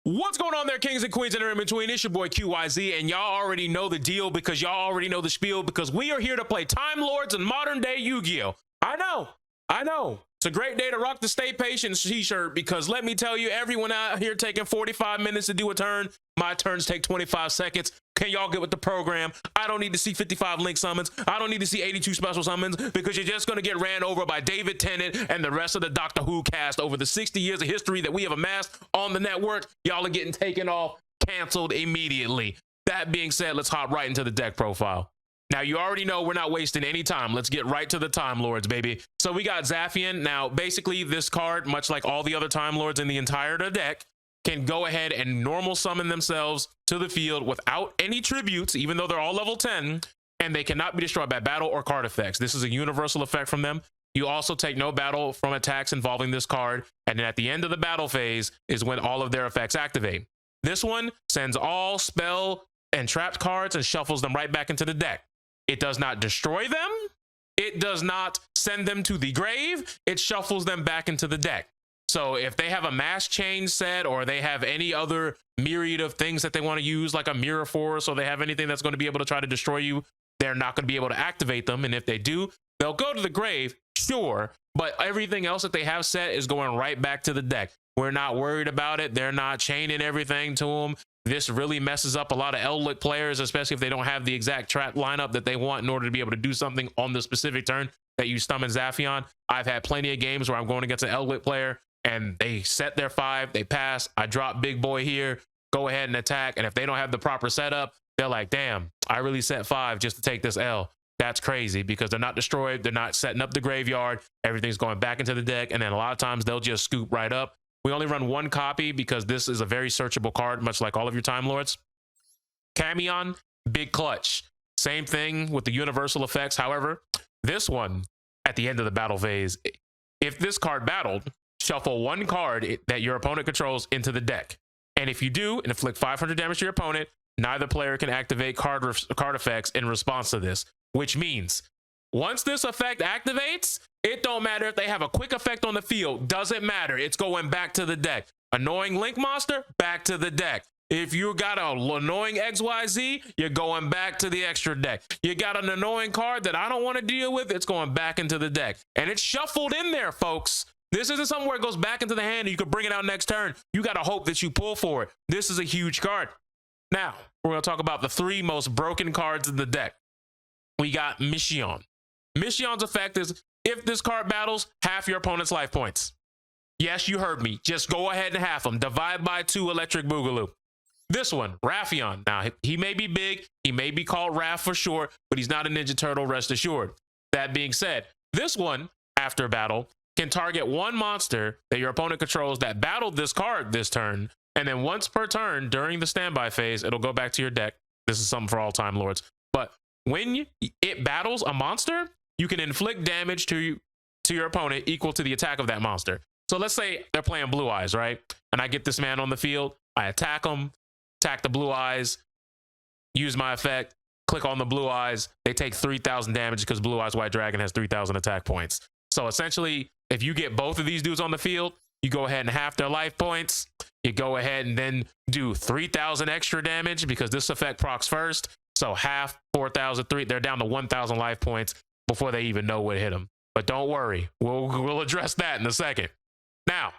What's going on there, kings and queens and in between? It's your boy Qyz, and y'all already know the deal because y'all already know the spiel because we are here to play Time Lords and modern day Yu-Gi-Oh! I know. It's a great day to rock the Stay Patient t-shirt because let me tell you, everyone out here taking 45 minutes to do a turn. My turns take 25 seconds. Can y'all get with the program? I don't need to see 55 link summons. I don't need to see 82 special summons because you're just going to get ran over by David Tennant and the rest of the Doctor Who cast over the 60 years of history that we have amassed on the network. Y'all are getting taken off, canceled immediately. That being said, let's hop right into the deck profile. Now, you already know we're not wasting any time. Let's get right to the Time Lords, baby. So we got Zaphian. Now, basically, this card, much like all the other Time Lords in the entire deck, can go ahead and normal summon themselves to the field without any tributes, even though they're all level 10, and they cannot be destroyed by battle or card effects. This is a universal effect from them. You also take no battle from attacks involving this card, and then at the end of the battle phase is when all of their effects activate. This one sends all spell and trapped cards and shuffles them right back into the deck. It does not destroy them. It does not send them to the grave. It shuffles them back into the deck. So if they have a mass change set or they have any other myriad of things that they want to use, like a mirror force, or they have anything that's going to be able to try to destroy you, they're not going to be able to activate them. And if they do, they'll go to the grave, sure, but everything else that they have set is going right back to the deck. We're not worried about it. They're not chaining everything to them. This really messes up a lot of L-Lick players, especially if they don't have the exact trap lineup that they want in order to be able to do something on the specific turn that you summon Zaphion. I've had plenty of games where I'm going against an L-Lick player and they set their 5, they pass, I drop big boy here, go ahead and attack. And if they don't have the proper setup, they're like, damn, I really set 5 just to take this L. That's crazy because they're not destroyed. They're not setting up the graveyard. Everything's going back into the deck. And then a lot of times they'll just scoop right up. We only run one copy because this is a very searchable card, much like all of your Time Lords. Camion, big clutch. Same thing with the universal effects. However, this one, at the end of the battle phase, if this card battled, shuffle one card that your opponent controls into the deck. And if you do, and inflict 500 damage to your opponent, neither player can activate card effects in response to this, which means once this effect activates, it don't matter if they have a quick effect on the field. Doesn't matter. It's going back to the deck. Annoying Link Monster, back to the deck. If you got an annoying XYZ, you're going back to the extra deck. You got an annoying card that I don't want to deal with, it's going back into the deck. And it's shuffled in there, folks. This isn't something where it goes back into the hand and you can bring it out next turn. You got to hope that you pull for it. This is a huge card. Now, we're going to talk about the 3 most broken cards in the deck. We got Mission. Mission's effect is, if this card battles, half your opponent's life points. Yes, you heard me. Just go ahead and half them. Divide by 2 Electric Boogaloo. This one, Raphion. Now, he may be big. He may be called Raph for short, but he's not a Ninja Turtle, rest assured. That being said, this one, after battle, can target one monster that your opponent controls that battled this card this turn, and then once per turn during the standby phase, it'll go back to your deck. This is something for all Time Lords. But when it battles a monster, you can inflict damage to your opponent equal to the attack of that monster. So let's say they're playing Blue Eyes, right? And I get this man on the field. I attack him, attack the Blue Eyes, use my effect, click on the Blue Eyes. They take 3,000 damage because Blue Eyes White Dragon has 3,000 attack points. So essentially, if you get both of these dudes on the field, you go ahead and half their life points. You go ahead and then do 3,000 extra damage because this effect procs first. So half, 4,000, 3, they're down to 1,000 life points before they even know what hit them. But don't worry, we'll address that in a second. Now,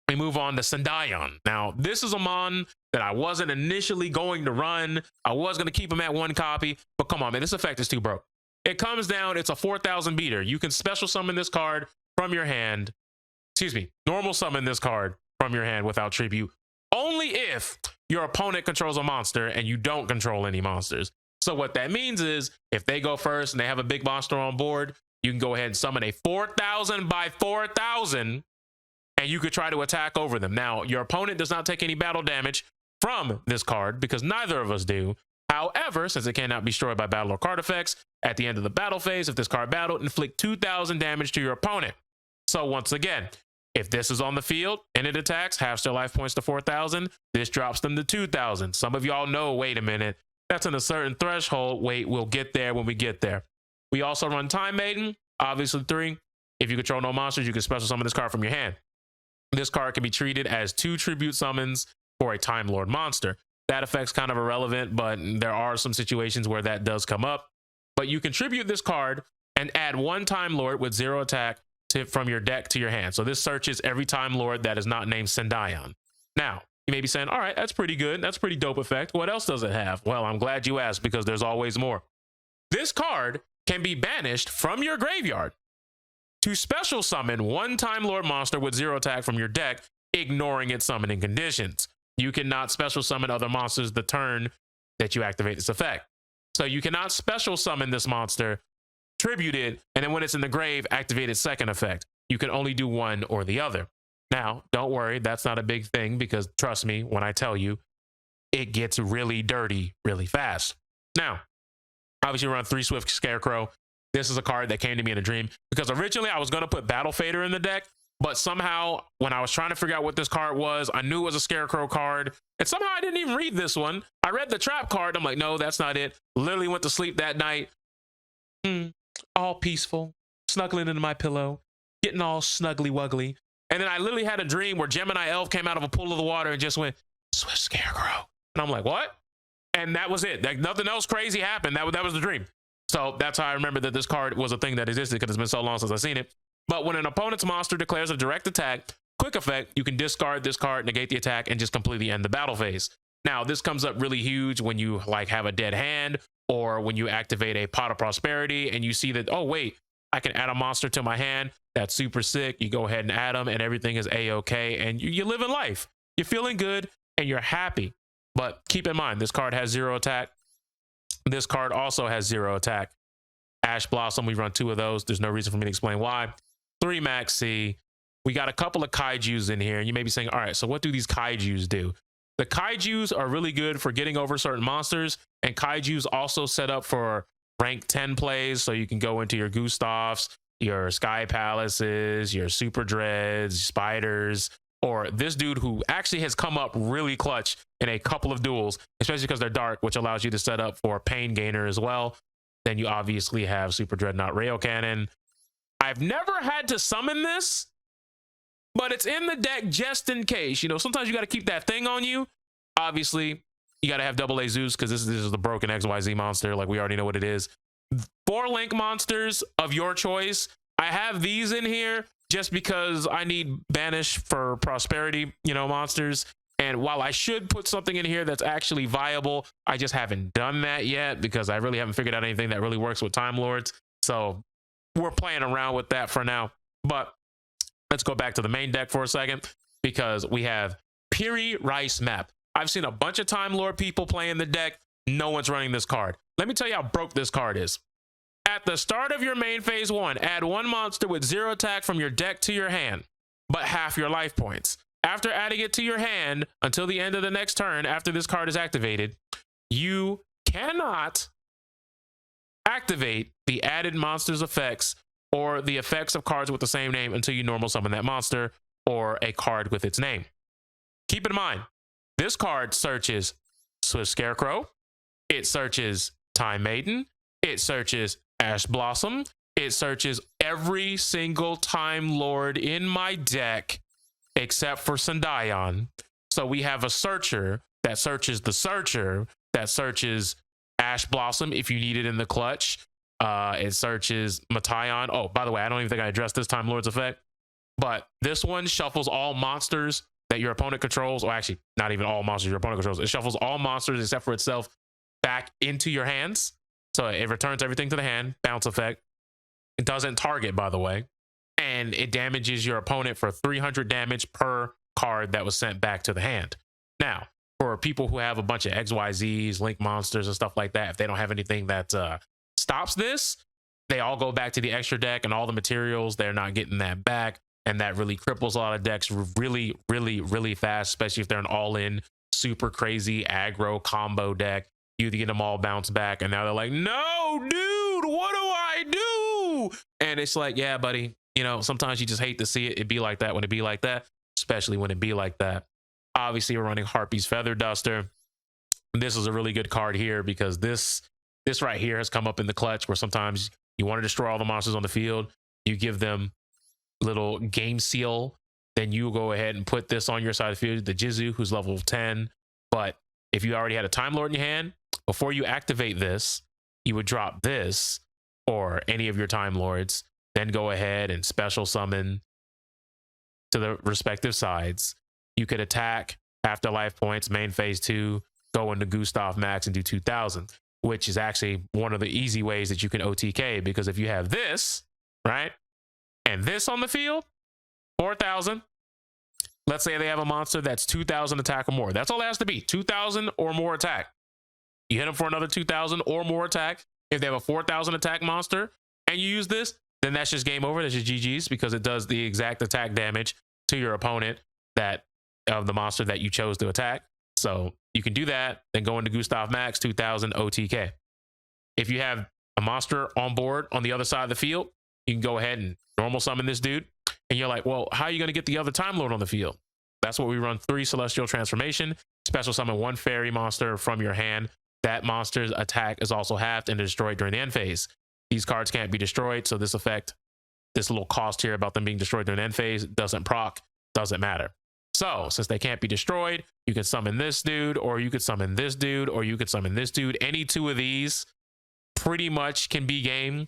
we move on to Sandayon. Now, this is a mon that I wasn't initially going to run. I was going to keep him at 1 copy, but come on, man, this effect is too broke. It comes down, it's a 4,000 beater. You can special summon this card from your hand. Excuse me, normal summon this card from your hand without tribute, only if your opponent controls a monster and you don't control any monsters. So what that means is if they go first and they have a big monster on board, you can go ahead and summon a 4,000 by 4,000 and you could try to attack over them. Now, your opponent does not take any battle damage from this card because neither of us do. However, since it cannot be destroyed by battle or card effects, at the end of the battle phase, if this card battled, inflict 2,000 damage to your opponent. So once again, if this is on the field and it attacks, halves their life points to 4,000, this drops them to 2,000. Some of y'all know, wait a minute, that's in a certain threshold. Wait, we'll get there when we get there. We also run Time Maiden, obviously 3. If you control no monsters, you can special summon this card from your hand. This card can be treated as 2 tribute summons for a Time Lord monster. That effect's kind of irrelevant, but there are some situations where that does come up. But you contribute this card and add one Time Lord with 0 attack from your deck to your hand. So this searches every Time Lord that is not named Sendayon. Now, you may be saying, all right, that's pretty good. That's a pretty dope effect. What else does it have? Well, I'm glad you asked, because there's always more. This card can be banished from your graveyard to special summon one Time Lord monster with 0 attack from your deck, ignoring its summoning conditions. You cannot special summon other monsters the turn that you activate this effect. So you cannot special summon this monster, tribute it, and then when it's in the grave, activate its second effect. You can only do one or the other. Now, don't worry, that's not a big thing, because trust me when I tell you, it gets really dirty really fast. Now, obviously run 3 Swift Scarecrow. This is a card that came to me in a dream, because originally I was going to put Battle Fader in the deck, but somehow when I was trying to figure out what this card was, I knew it was a Scarecrow card, and somehow I didn't even read this one. I read the Trap card. I'm like, no, that's not it. Literally went to sleep that night. All peaceful, snuggling into my pillow, getting all snuggly wuggly. And then I literally had a dream where Gemini Elf came out of a pool of the water and just went, Swift Scarecrow. And I'm like, what? And that was it. Like, nothing else crazy happened. That was the dream. So that's how I remember that this card was a thing that existed, because it's been so long since I've seen it. But when an opponent's monster declares a direct attack, quick effect, you can discard this card, negate the attack, and just completely end the battle phase. Now, this comes up really huge when you like have a dead hand, or when you activate a Pot of Prosperity and you see that, oh, wait, I can add a monster to my hand. That's super sick. You go ahead and add them and everything is A-okay. And you're living life. You're feeling good and you're happy. But keep in mind, this card has 0 attack. This card also has 0 attack. Ash Blossom, we run 2 of those. There's no reason for me to explain why. 3 Max C. We got a couple of Kaijus in here. And you may be saying, all right, so what do these Kaijus do? The Kaijus are really good for getting over certain monsters. And Kaijus also set up for rank 10 plays. So you can go into your Gustavs, your Sky Palaces, your Super Dreads, Spiders, or this dude who actually has come up really clutch in a couple of duels, especially because they're dark, which allows you to set up for Pain Gainer as well. Then you obviously have Super Dreadnought Rail Cannon. I've never had to summon this, but it's in the deck just in case. You know, sometimes you got to keep that thing on you. Obviously, you got to have AA Zeus, because this is the broken XYZ monster. Like, we already know what it is. 4 Link monsters of your choice. I have these in here just because I need banish for prosperity, you know, monsters. And while I should put something in here that's actually viable, I just haven't done that yet, because I really haven't figured out anything that really works with Time Lords. So we're playing around with that for now. But let's go back to the main deck for a second, because we have Piri Rice Map. I've seen a bunch of Time Lord people playing the deck. No one's running this card. Let me tell you how broke this card is. At the start of your main phase 1, add 1 monster with 0 attack from your deck to your hand, but half your life points. After adding it to your hand until the end of the next turn, after this card is activated, you cannot activate the added monster's effects or the effects of cards with the same name until you normal summon that monster or a card with its name. Keep in mind, this card searches Swift Scarecrow, it searches Time Maiden, it searches Ash Blossom, it searches every single Time Lord in my deck except for Sendayon. So we have a searcher that searches the searcher, that searches Ash Blossom if you need it in the clutch. It searches Matayon. Oh, by the way, I don't even think I addressed this Time Lord's effect, but this one shuffles all monsters that your opponent controls, or actually not even all monsters your opponent controls. It shuffles all monsters except for itself back into your hands. So it returns everything to the hand, bounce effect. It doesn't target, by the way. And it damages your opponent for 300 damage per card that was sent back to the hand. Now, for people who have a bunch of XYZs, Link monsters, and stuff like that, if they don't have anything that stops this, they all go back to the extra deck, and all the materials, they're not getting that back. And that really cripples a lot of decks really, really, really fast, especially if they're an all-in, super crazy aggro combo deck. You get them all bounce back, and now they're like, no, dude, what do I do? And it's like, yeah, buddy, you know, sometimes you just hate to see it be like that when it be like that, especially when it be like that. Obviously, we're running Harpy's Feather Duster. This is a really good card here, because this right here has come up in the clutch, where sometimes you want to destroy all the monsters on the field. You give them little game seal then you go ahead and put this on your side of the field, the Qyz, who's level 10. But if you already had a Time Lord in your hand, before you activate this, you would drop this or any of your Time Lords, then go ahead and special summon to the respective sides. You could attack after life points, main phase 2, go into Gustav Max and do 2000, which is actually one of the easy ways that you can OTK, because if you have this, right, and this on the field, 4000, let's say they have a monster that's 2000 attack or more. That's all it has to be, 2000 or more attack. You hit them for another 2000 or more attack. If they have a 4000 attack monster and you use this, then that's just game over. That's just GG's, because it does the exact attack damage to your opponent that of the monster that you chose to attack. So you can do that, then go into Gustav Max, 2000 OTK. If you have a monster on board on the other side of the field, you can go ahead and normal summon this dude. And you're like, well, how are you going to get the other Time Lord on the field? That's what we run 3 Celestial Transformation, special summon 1 fairy monster from your hand. That monster's attack is also halved and destroyed during the end phase. These cards can't be destroyed, so this effect, this little cost here about them being destroyed during the end phase, doesn't proc, doesn't matter. So since they can't be destroyed, you can summon this dude, or you could summon this dude, or you could summon this dude. Any 2 of these pretty much can be game.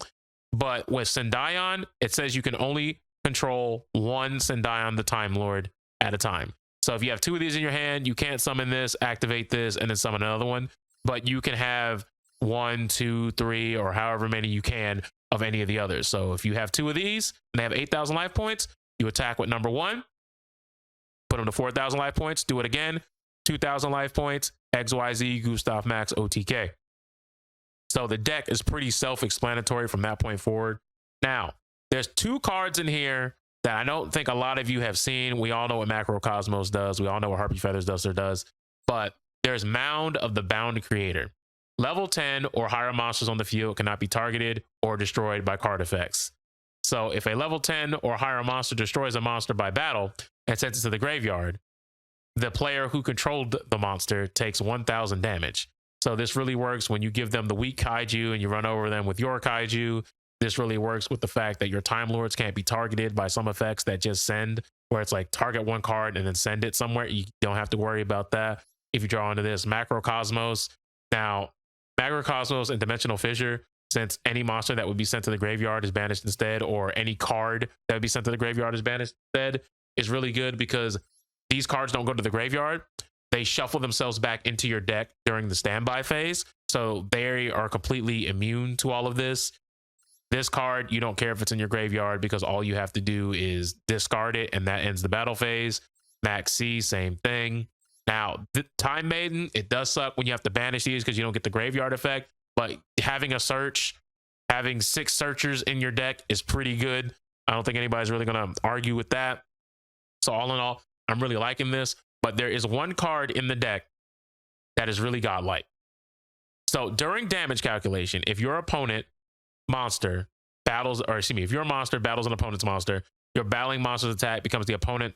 But with Sendion, it says you can only control 1 Sendion, the Time Lord, at a time. So if you have 2 of these in your hand, you can't summon this, activate this, and then summon another one. But you can have 1, 2, 3, or however many you can of any of the others. So if you have 2 of these and they have 8,000 life points, you attack with number 1, put them to 4,000 life points, do it again, 2,000 life points, XYZ, Gustav Max, OTK. So the deck is pretty self-explanatory from that point forward. Now, there's 2 cards in here that I don't think a lot of you have seen. We all know what Macrocosmos does. We all know what Harpy Feathers does. But there's Mound of the Bound Creator. Level 10 or higher monsters on the field cannot be targeted or destroyed by card effects. So if a level 10 or higher monster destroys a monster by battle and sends it to the graveyard, the player who controlled the monster takes 1000 damage. So this really works when you give them the weak kaiju and you run over them with your kaiju. This really works with the fact that your Time Lords can't be targeted by some effects that just send, where it's like target 1 card and then send it somewhere. You don't have to worry about that if you draw into this. Macrocosmos. Now, Macrocosmos and Dimensional Fissure, since any monster that would be sent to the graveyard is banished instead, or any card that would be sent to the graveyard is banished instead, is really good because these cards don't go to the graveyard. They shuffle themselves back into your deck during the standby phase. So they are completely immune to all of this. This card, you don't care if it's in your graveyard, because all you have to do is discard it and that ends the battle phase. Max C, same thing. Now, Time Maiden, it does suck when you have to banish these because you don't get the graveyard effect, but having a search, having 6 searchers in your deck is pretty good. I don't think anybody's really going to argue with that. So all in all, I'm really liking this, but there is 1 card in the deck that is really godlike. So during damage calculation, if your opponent monster battles, or excuse me, if your monster battles an opponent's monster, your battling monster's attack becomes the opponent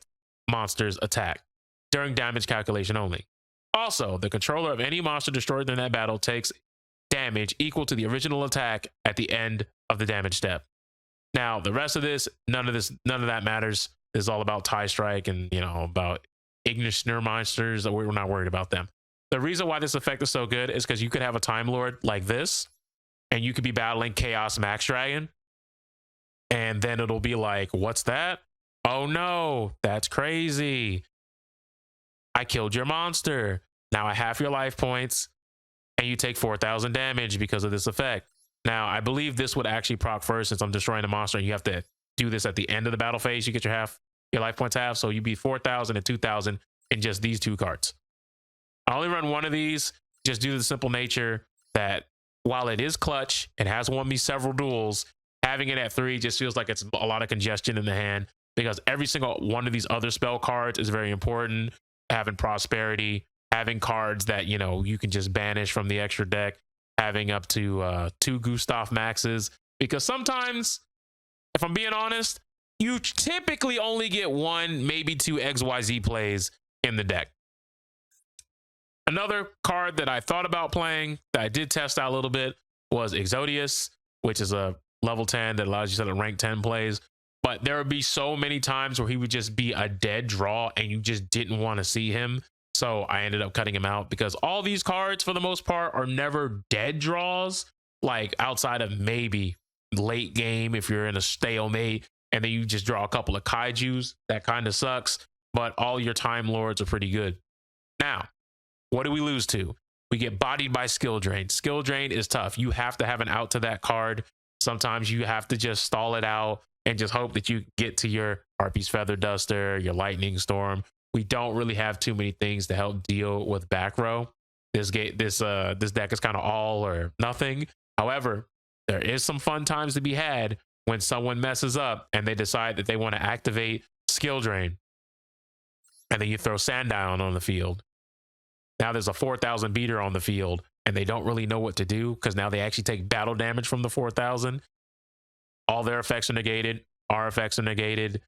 monster's attack during damage calculation only. Also, the controller of any monster destroyed during that battle takes damage equal to the original attack at the end of the damage step. Now, the rest of this, none of that matters. This is all about tie strike and, you know, about Ignis monsters. We're not worried about them. The reason why this effect is so good is because you could have a Time Lord like this, and you could be battling Chaos Max Dragon, and then it'll be like, what's that? Oh no, that's crazy. I killed your monster. Now I have your life points, and you take 4,000 damage because of this effect. Now, I believe this would actually proc first, since I'm destroying the monster, and you have to do this at the end of the battle phase. You get your life points half, so you'd be 4,000 and 2,000 in just these 2 cards. I only run 1 of these just due to the simple nature that while it is clutch, it has won me several duels, having it at 3 just feels like it's a lot of congestion in the hand, because every single one of these other spell cards is very important. Having prosperity, having cards that, you know, you can just banish from the extra deck, having up to 2 Gustav Maxes, because sometimes, if I'm being honest, you typically only get 1, maybe 2 XYZ plays in the deck. Another card that I thought about playing, that I did test out a little bit, was Exodius, which is a level 10 that allows you to set up rank 10 plays. but there would be so many times where he would just be a dead draw and you just didn't want to see him. So I ended up cutting him out because all these cards, for the most part, are never dead draws, like outside of maybe late game if you're in a stalemate and then you just draw a couple of kaijus. That kind of sucks, but all your Time Lords are pretty good. Now, what do we lose to? We get bodied by Skill Drain. Skill Drain is tough. You have to have an out to that card. Sometimes you have to just stall it out and just hope that you get to your Harpy's Feather Duster, your Lightning Storm. We don't really have too many things to help deal with back row. This deck is kind of all or nothing. However, there is some fun times to be had when someone messes up and they decide that they want to activate Skill Drain. And then you throw Sandile on the field. Now there's a 4,000 beater on the field and they don't really know what to do because now they actually take battle damage from the 4,000. All their effects are negated. Our effects are negated.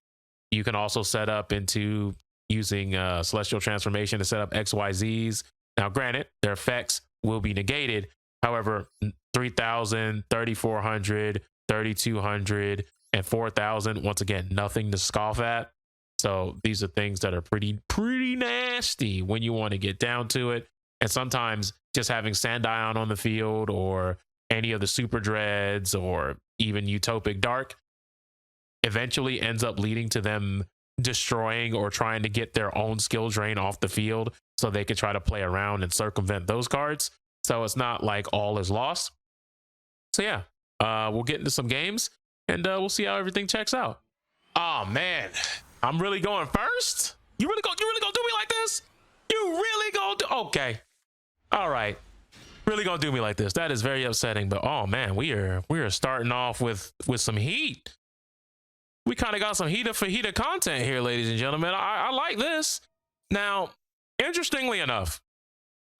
You can also set up into using Celestial Transformation to set up XYZs. Now, granted, their effects will be negated. However, 3,000, 3,400, 3,200, and 4,000, once again, nothing to scoff at. So these are things that are pretty nasty when you want to get down to it. And sometimes just having Sandion on the field or any of the Super Dreads or even Utopic Dark eventually ends up leading to them destroying or trying to get their own skill drain off the field so they can try to play around and circumvent those cards. So it's not like all is lost. So yeah, we'll get into some games and we'll see how everything checks out. Oh man, I'm really going first? You really gonna do me like this? You really gonna do? Okay, all right. Really gonna do me like this? That is very upsetting. But oh man, we are starting off with some heat. We kind of got some heated content here, ladies and gentlemen. I like this. Now, interestingly enough,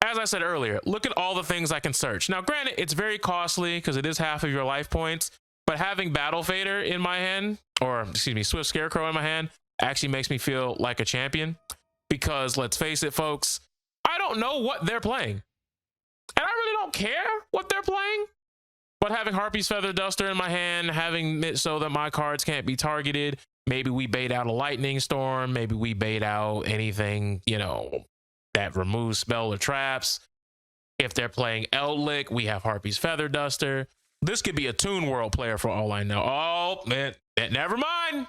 as I said earlier, look at all the things I can search. Now, granted, it's very costly because it is half of your life points, but having Battle Fader in my hand, or excuse me, Swift Scarecrow in my hand, actually makes me feel like a champion because let's face it, folks, I don't know what they're playing. And I really don't care what they're playing. But having Harpy's Feather Duster in my hand, having it so that my cards can't be targeted, maybe we bait out a Lightning Storm, maybe we bait out anything, you know, that removes spell or traps. If they're playing Eldlick, we have Harpy's Feather Duster. This could be a Toon World player for all I know. Oh, man, never mind.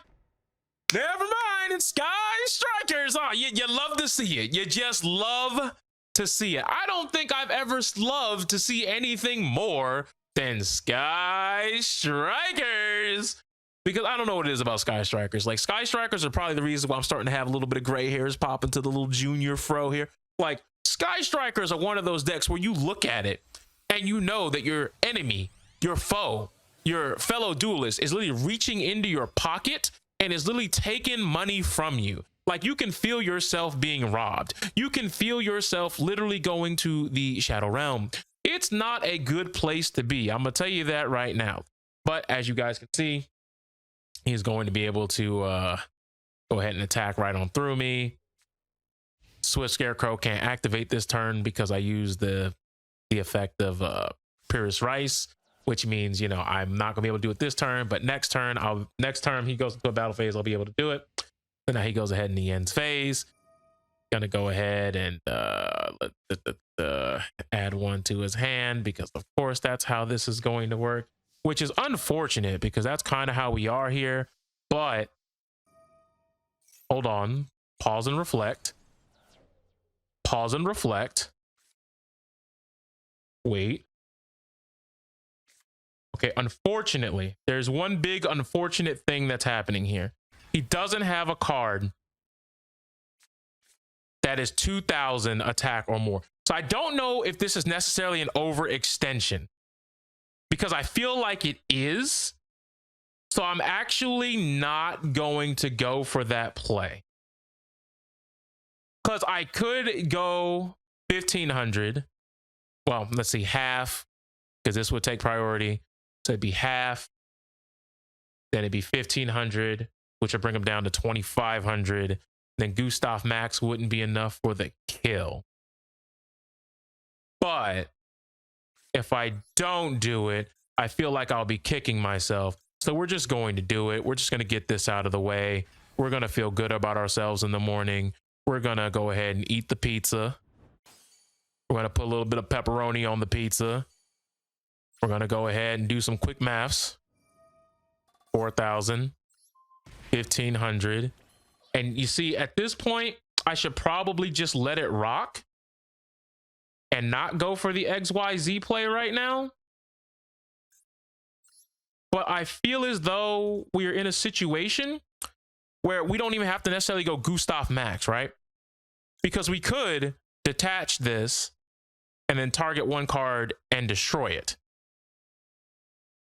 Never mind. It's Sky Strikers. Oh, you love to see it. You just love to see it. I don't think I've ever loved to see anything more than Sky Strikers, because I don't know what it is about Sky Strikers. Like, Sky Strikers are probably the reason why I'm starting to have a little bit of gray hairs pop into the little junior fro here. Like, Sky Strikers are one of those decks where you look at it and you know that your enemy, your foe, your fellow duelist is literally reaching into your pocket and is literally taking money from you. Like, you can feel yourself being robbed. You can feel yourself literally going to the Shadow Realm. It's not a good place to be. I'm going to tell you that right now. But as you guys can see, he's going to be able to go ahead and attack right on through me. Swift Scarecrow can't activate this turn because I use the effect of Pyrrhus Rice, which means, you know, I'm not going to be able to do it this turn. But next turn he goes into a battle phase, I'll be able to do it. So now he goes ahead and he ends phase. Gonna go ahead and add one to his hand because of course that's how this is going to work, which is unfortunate because that's kind of how we are here. But hold on, pause and reflect. Wait. Okay, unfortunately, there's one big unfortunate thing that's happening here. He doesn't have a card that is 2,000 attack or more. So I don't know if this is necessarily an overextension because I feel like it is. So I'm actually not going to go for that play. Because I could go 1,500. Well, let's see, half, because this would take priority. So it'd be half. Then it'd be 1,500, which would bring him down to 2,500. Then Gustav Max wouldn't be enough for the kill. But if I don't do it, I feel like I'll be kicking myself So we're just going to do it. We're just going to get this out of the way. We're going to feel good about ourselves in the morning. We're going to go ahead and eat the pizza. We're going to put a little bit of pepperoni on the pizza. We're going to go ahead and do some quick maths. 4,000, 1,500. And you see, at this point, I should probably just let it rock and not go for the XYZ play right now. But I feel as though we're in a situation where we don't even have to necessarily go Gustav Max, right? Because we could detach this and then target one card and destroy it.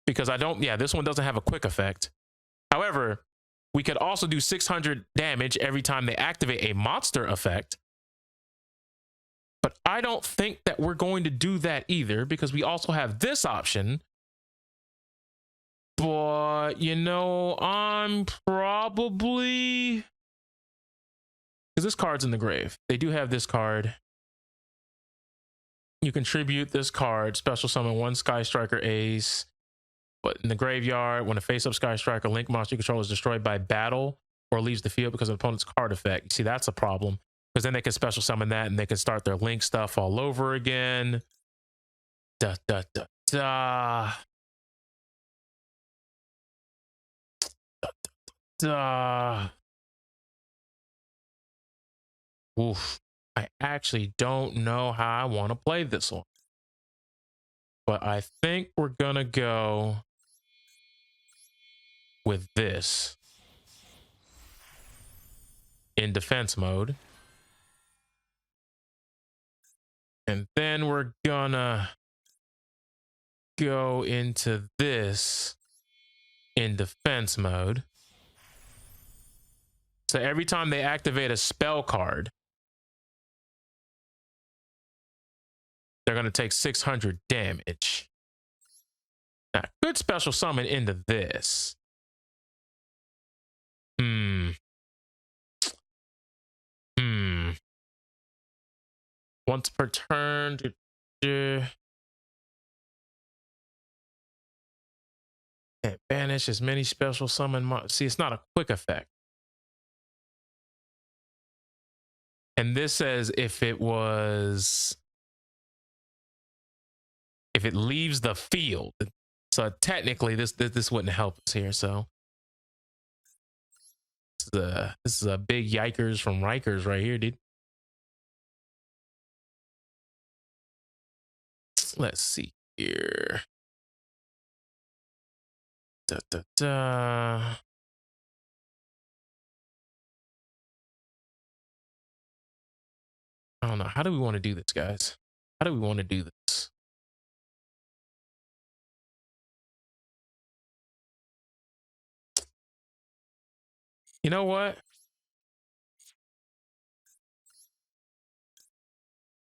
Because this one doesn't have a quick effect. However, we could also do 600 damage every time they activate a monster effect. But I don't think that we're going to do that either, because we also have this option. But, you know, I'm probably... because this card's in the grave. They do have this card. You contribute this card, special summon one Sky Striker ace. But in the graveyard, when a face-up Sky Striker Link monster you control is destroyed by battle or leaves the field because of the opponent's card effect. You see, that's a problem. Because then they can special summon that and they can start their Link stuff all over again. Da, da, da, da. Oof. I actually don't know how I want to play this one. But I think we're going to go with this in defense mode. And then we're gonna go into this in defense mode. So every time they activate a spell card, they're going to take 600 damage. Now, good special summon into this. Once per turn. And banish as many special summon. See, it's not a quick effect. And this says if it leaves the field. So technically this wouldn't help us here. So this is a big yikers from Rikers right here, dude. Let's see here. Da, da, da. I don't know. How do we want to do this, guys? How do we want to do this? You know what?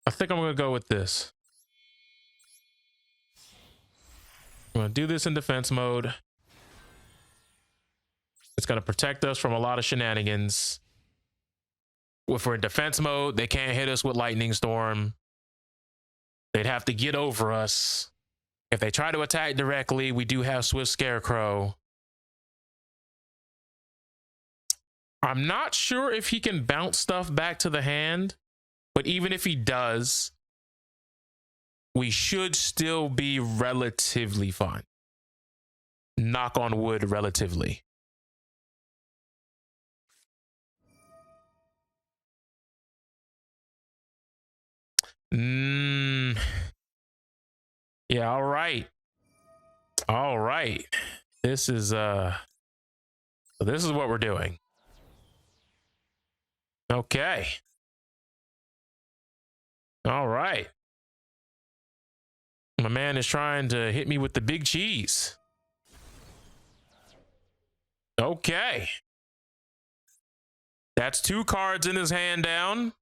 I think I'm going to go with this. I'm going to do this in defense mode. It's going to protect us from a lot of shenanigans. If we're in defense mode, they can't hit us with Lightning Storm. They'd have to get over us. If they try to attack directly, we do have Swift Scarecrow. I'm not sure if he can bounce stuff back to the hand, but even if he does, we should still be relatively fine. Knock on wood, relatively. Yeah, all right. All right. This is what we're doing. Okay. All right. My man is trying to hit me with the big cheese. Okay. That's 2 cards in his hand down.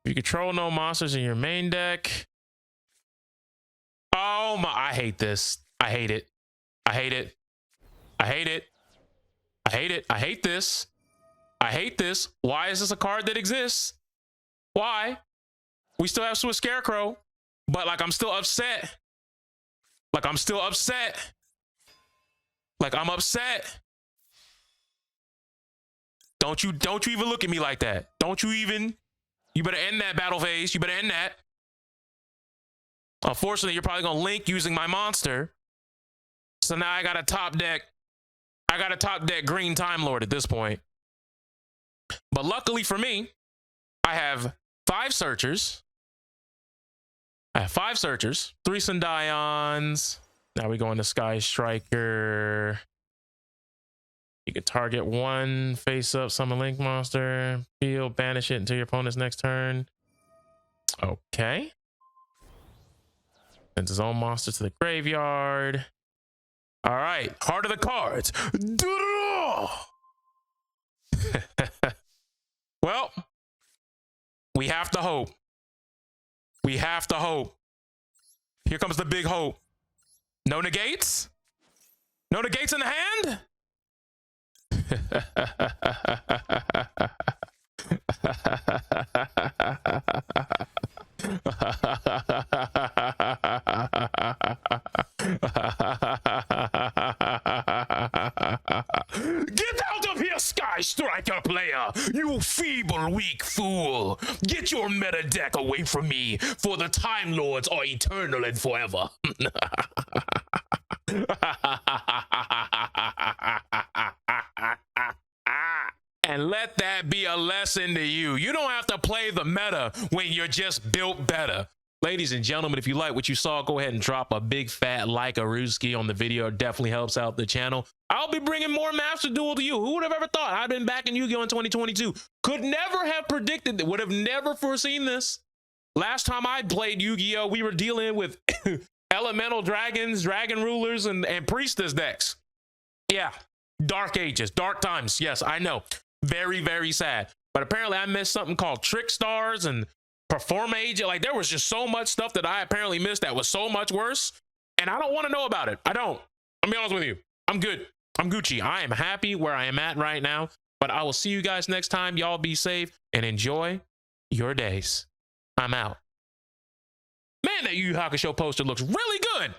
You control no monsters in your main deck. Oh my, I hate this. I hate it. I hate it. I hate it. I hate it. I hate this. I hate this. Why is this a card that exists? Why? We still have Swift Scarecrow, but like I'm still upset. Like I'm still upset. Like I'm upset. Don't you even look at me like that. Don't you even. You better end that battle phase. You better end that. Unfortunately, you're probably gonna link using my monster. So now I got a top deck. I got a top deck green Time Lord at this point. But luckily for me, I have 5 searchers. I have 5 searchers, 3 Sundions. Now we go into Sky Striker. You can target 1 face up summon link monster, heal, banish it until your opponent's next turn. Okay. Sends his own monster to the graveyard. All right, heart of the cards. Well, we have to hope. We have to hope. Here comes the big hope. No negates? No negates in the hand? Get out of here, Sky Striker player! You feeble, weak fool! Get your meta deck away from me, for the Time Lords are eternal and forever. And let that be a lesson to you. You don't have to play the meta when you're just built better. Ladies and gentlemen, if you like what you saw, go ahead and drop a big fat like a Rooski on the video. It definitely helps out the channel. I'll be bringing more Master Duel to you. Who would have ever thought I'd been back in Yu-Gi-Oh! In 2022? Could never have predicted that, would have never foreseen this. Last time I played Yu-Gi-Oh! We were dealing with elemental dragons, dragon rulers, and priestess decks. Yeah, dark ages, dark times. Yes, I know. Very, very sad. But apparently I missed something called Trick Stars and Perform Age. Like there was just so much stuff that I apparently missed that was so much worse. And I don't want to know about it. I don't. I'll be honest with you. I'm good. I'm Gucci. I am happy where I am at right now. But I will see you guys next time. Y'all be safe and enjoy your days. I'm out. Man, that Yu Yu Hakusho poster looks really good.